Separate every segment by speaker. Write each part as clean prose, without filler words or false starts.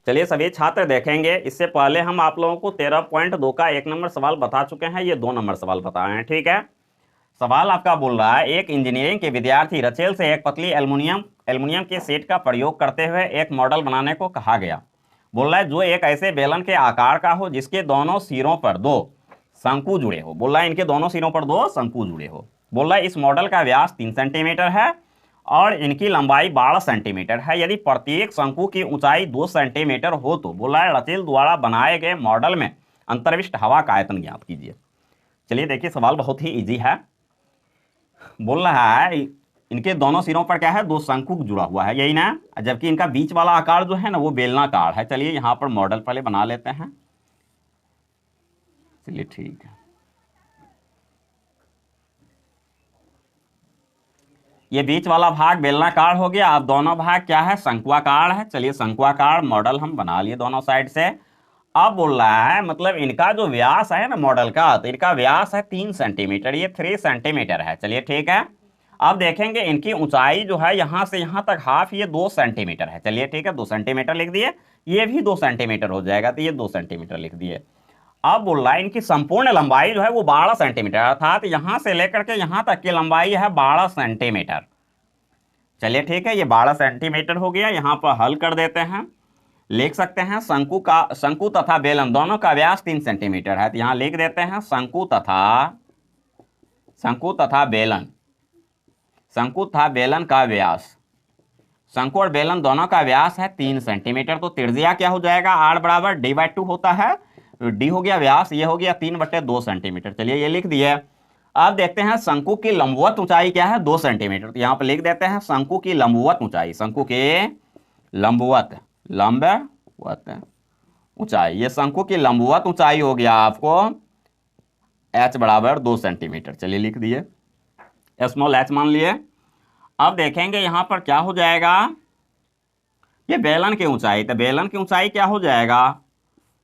Speaker 1: चलिए सभी छात्र देखेंगे, इससे पहले हम आप लोगों को 13.2 का 1 नंबर सवाल बता चुके हैं, ये 2 नंबर सवाल बताए हैं। ठीक है, सवाल आपका बोल रहा है एक इंजीनियरिंग के विद्यार्थी रचेल से एक पतली एल्युमिनियम के शीट का प्रयोग करते हुए एक मॉडल बनाने को कहा गया। बोल रहा है जो एक ऐसे बेलन के आकार का हो जिसके दोनों सिरों पर 2 शंकु जुड़े हो। बोल रहा है इनके दोनों सिरों पर 2 शंकु जुड़े हो। बोल रहा है इस मॉडल का व्यास 3 सेंटीमीटर है और इनकी लंबाई 12 सेंटीमीटर है। यदि प्रत्येक शंकु की ऊंचाई 2 सेंटीमीटर हो तो बोल रहा है रचेल द्वारा बनाए गए मॉडल में अंतर्विष्ट हवा का आयतन ज्ञात कीजिए। चलिए देखिए, सवाल बहुत ही इजी है। बोल रहा है इनके दोनों सिरों पर क्या है, 2 शंकु जुड़ा हुआ है, यही ना, जबकि इनका बीच वाला आकार जो है ना वो बेलनाकार है। चलिए यहां पर मॉडल पहले बना लेते हैं। चलिए ठीक है, ये बीच वाला भाग बेलनाकार हो गया। अब दोनों भाग क्या है, शंक्वाकार है। चलिए शंक्वाकार मॉडल हम बना लिए दोनों साइड से। अब बोल रहा है मतलब इनका जो व्यास है ना मॉडल का, तो इनका व्यास है 3 सेंटीमीटर, ये 3 सेंटीमीटर है। चलिए ठीक है, अब देखेंगे इनकी ऊंचाई जो है यहां से यहां तक हाफ, ये 2 सेंटीमीटर है। चलिए ठीक है, 2 सेंटीमीटर लिख दिए, ये भी 2 सेंटीमीटर हो जाएगा, तो ये 2 सेंटीमीटर लिख दिए। अब बोल रहा है इनकी संपूर्ण लंबाई जो है वो 12 सेंटीमीटर, अर्थात यहां से लेकर के यहां तक की लंबाई है 12 सेंटीमीटर। चलिए ठीक है, ये 12 सेंटीमीटर हो गया। यहां पर हल कर देते हैं, लिख सकते हैं शंकु तथा बेलन दोनों का व्यास 3 सेंटीमीटर है, तो यहां लिख देते हैं शंकु तथा बेलन का व्यास, शंकु और बेलन दोनों का व्यास है 3 सेंटीमीटर। तो त्रिज्या क्या हो जाएगा, r बराबर d/2 होता है, d हो गया व्यास, ये हो गया 3/2 सेंटीमीटर। चलिए ये लिख दिए। अब देखते हैं शंकु की लंबवत ऊंचाई क्या है, 2 सेंटीमीटर। तो यहां पर लिख देते हैं शंकु की लंबवत ऊंचाई, शंकु की लंबवत ऊंचाई, ये शंकु की लंबवत ऊंचाई हो गया आपको h बराबर 2 सेंटीमीटर। चलिए लिख दिए, स्मॉल h मान लिए। अब देखेंगे यहां पर क्या हो जाएगा, ये बेलन की ऊंचाई, तो बेलन की ऊंचाई क्या हो जाएगा,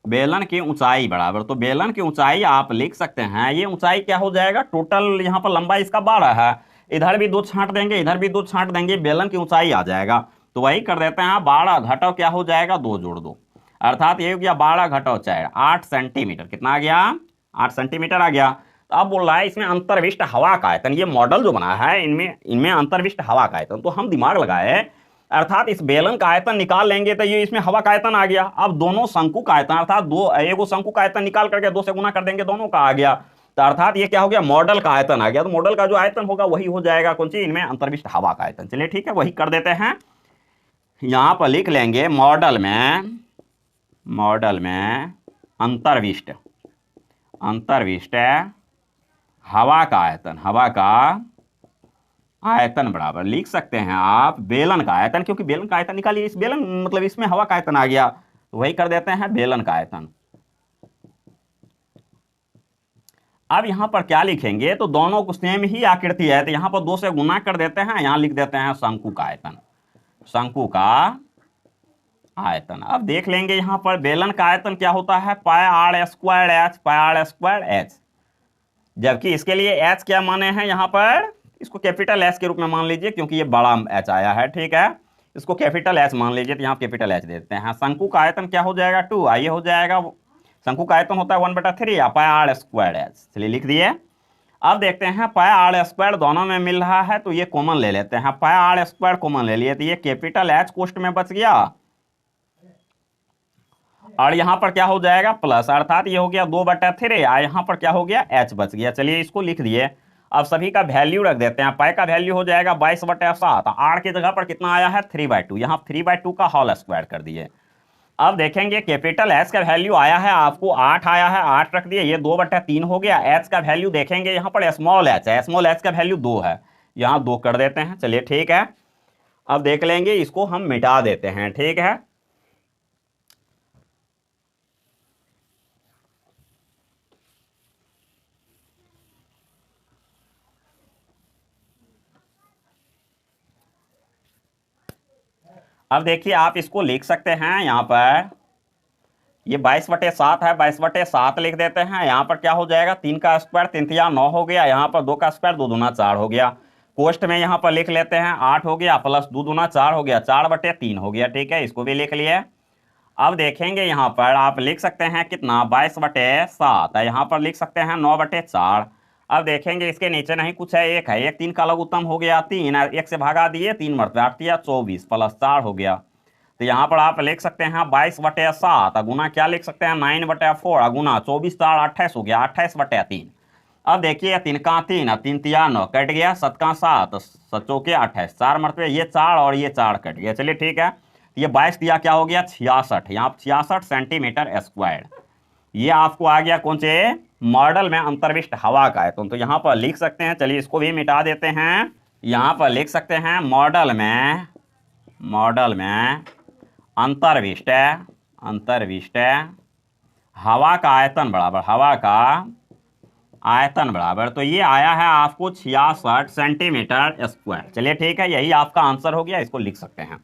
Speaker 1: बेलन की ऊंचाई बराबर, तो बेलन की ऊंचाई आप लिख सकते हैं, ये ऊंचाई क्या हो जाएगा, टोटल यहां पर लंबाई इसका 12 है, इधर भी 2 छांट देंगे, इधर भी 2 छांट देंगे, बेलन की ऊंचाई आ जाएगा। तो वही कर देते हैं, 12 घटाओ क्या हो जाएगा, 2 जोड़ 2, अर्थात ये हो गया 12 घटाओ 4, 8 सेंटीमीटर। कितना आ गया, 8 सेंटीमीटर आ गया। तो अब बोल रहा है इसमें अंतर्विष्ट हवा का आयतन, ये मॉडल जो बना है इनमें अंतर्विष्ट हवा का आयतन, तो हम दिमाग लगाए, अर्थात इस बेलन का आयतन निकाल लेंगे तो ये इसमें हवा का आयतन आ गया। अब दोनों शंकु का आयतन, अर्थात एगो शंकु का आयतन निकाल करके 2 से गुना कर देंगे, दोनों का आ गया, तो अर्थात ये क्या हो गया, मॉडल का आयतन आ गया। तो मॉडल का जो आयतन होगा वही हो जाएगा कौन सी, इनमें अंतर्विष्ट हवा का आयतन। चलिए ठीक है, वही कर देते हैं। यहां पर लिख लेंगे मॉडल में अंतर्विष्ट हवा का आयतन बराबर लिख सकते हैं आप बेलन का आयतन, क्योंकि बेलन का आयतन निकालिए, इस बेलन मतलब इसमें हवा का आयतन आ गया, तो वही कर देते हैं बेलन का आयतन। अब यहां पर क्या लिखेंगे, तो दोनों को सेम ही आकृति है, तो यहां पर 2 से गुना कर देते हैं, यहां लिख देते हैं शंकु का आयतन। अब देख लेंगे यहां पर बेलन का आयतन क्या होता है, πr²h, जबकि इसके लिए h क्या माने हैं, यहां पर इसको कैपिटल एच के रूप में मान लीजिए, क्योंकि ये बड़ा एच आया है। ठीक है, इसको कैपिटल एच मान लीजिए, तो यहां कैपिटल एच देते हैं। शंकु का आयतन क्या हो जाएगा, 2, आइए हो जाएगा, शंकु का आयतन होता है 1/3 या πr²h। चलिए लिख दिए। अब देखते हैं πr² दोनों में मिल रहा है, तो ये कॉमन ले लेते हैं, πr² कॉमन ले लिए, तो ये कैपिटल एच कोष्ट में बच गया, और यहां पर क्या हो जाएगा प्लस, अर्थात ये हो गया 2/3, यहां पर क्या हो गया, h बच गया। चलिए इसको लिख दिए। अब सभी का वैल्यू रख देते हैं, पाई का वैल्यू हो जाएगा 22/7, r की जगह पर कितना आया है 3/2, यहां 3/2 का होल स्क्वायर कर दिए। अब देखेंगे कैपिटल एच का वैल्यू आया है आपको 8 आया है, 8 रख दिए, ये 2/3 हो गया। एच का वैल्यू देखेंगे यहां पर स्मॉल एच है, स्मॉल एच का वैल्यू 2 है, यहां 2 कर देते हैं। चलिए ठीक है, अब देख लेंगे, इसको हम मिटा देते हैं। ठीक है, अब देखिए आप इसको लिख सकते हैं, यहां पर ये 22/7 है, 22/7 लिख देते हैं। यहां पर क्या हो जाएगा, 3 का स्क्वायर 3 × 9 हो गया, यहां पर 2 का स्क्वायर 2 दूना 4 हो गया। कोष्ट में यहां पर लिख लेते हैं 8 हो गया प्लस 2 दूना 4 हो गया, 4/3 हो गया। ठीक है, इसको भी लिख लिए। अब देखेंगे यहाँ पर आप लिख सकते हैं कितना 22/7 है, यहाँ पर लिख सकते हैं 9/4। अब देखेंगे इसके नीचे नहीं कुछ है, एक है, एक 3 का लघुत्तम हो गया 3, एक से भागा दिए 3 मरतबा 8 या 24 प्लस 4 हो गया। तो यहाँ पर आप लिख सकते हैं 22/7 गुना क्या लिख सकते हैं 9/4 गुना 24 4 28 हो गया 28/3। अब देखिए 3 का 3, 3 तिया 9 कट गया, 7 का 7, 7 चौके 28, 4 मरतबे ये 4 और ये 4 कट गया। चलिए ठीक है, ये 22 दिया क्या हो गया 66, यहाँ 66 सेंटीमीटर स्क्वायर। ये आपको आ गया कौन से मॉडल में अंतर्विष्ट हवा का है, तो यहाँ पर लिख सकते हैं। चलिए इसको भी मिटा देते हैं। यहाँ पर लिख सकते हैं मॉडल में अंतर्विष्ट हवा का आयतन बराबर, तो ये आया है आपको 66 सेंटीमीटर स्क्वायर। चलिए ठीक है, यही आपका आंसर हो गया, इसको लिख सकते हैं।